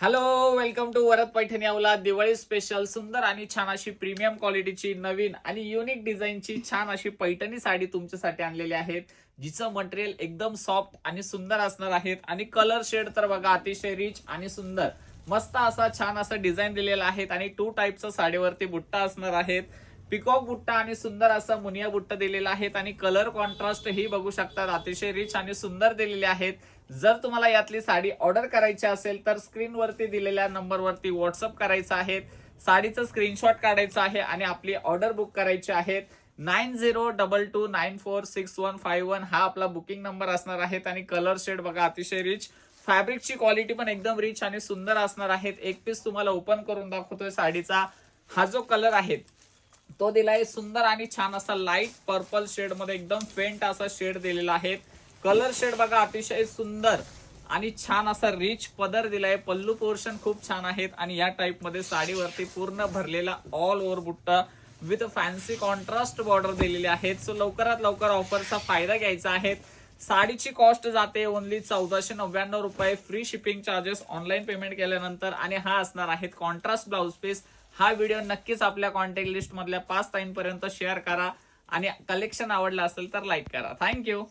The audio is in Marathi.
Hello, welcome to Varad Paithani अवलाद. दिवाळी स्पेशल सुंदर आणि छान अशी प्रीमियम क्वालिटीची नवीन आणि युनिक डिझाईनची छान अशी पैठणी साडी तुमच्यासाठी आणलेली आहेत, जिचं मटेरियल एकदम सॉफ्ट आणि सुंदर असणार आहेत. आणि कलर शेड तर बघा अतिशय रिच आणि सुंदर मस्त असा छान असा डिझाईन दिलेला आहे. आणि 2 टाईपचा साडीवरती बुट्टा असणार आहेत. पिकॉक बुट्टा आणि सुंदर असा मुनिया बुट्टा दिलेला आहेत. आणि कलर कॉन्ट्रास्ट ही बघू शकतात अतिशय रिच आणि सुंदर दिलेले आहेत. जर तुम्हाला यातली साडी ऑर्डर करायची असेल तर स्क्रीनवरती दिलेल्या नंबरवरती व्हॉट्सअप करायचं आहे, साडीचं स्क्रीनशॉट काढायचं आहे आणि आपली ऑर्डर बुक करायची आहे. 9022946151 हा आपला बुकिंग नंबर असणार आहे. आणि कलर शेड बघा अतिशय रिच, फॅब्रिकची क्वालिटी पण एकदम रिच आणि सुंदर असणार आहेत. एक पीस तुम्हाला ओपन करून दाखवतोय साडीचा. हा जो कलर आहे तो दिलाय सुंदर आणि छान असा लाईट पर्पल शेड मध्ये, एकदम फेंट असा शेड दिलेला आहे. कलर शेड बघा अतिशय सुंदर आणि छान असा रिच पदर दिलाय. पल्लू पोर्शन खूप छान आहेत. आणि या टाइप मध्ये साडीवरती पूर्ण भरलेला ऑल ओव्हर बुट्टा विथ फॅन्सी कॉन्ट्रास्ट बॉर्डर दिलेली आहेत. सो लवकरात लवकर ऑफरचा फायदा घ्यायचा आहे. साडीची कॉस्ट जाते ओनली 1499 रुपये, free shipping charges online payment केल्यानंतर. आणि हा असणार आहे कॉन्ट्रास्ट ब्लाउज पीस. हा व्हिडिओ नक्कीच आपल्या कॉन्टॅक्ट लिस्ट मधल्या 5 ताईंपर्यंत शेअर करा आणि कलेक्शन आवडलं असेल तर लाईक करा. थँक्यू.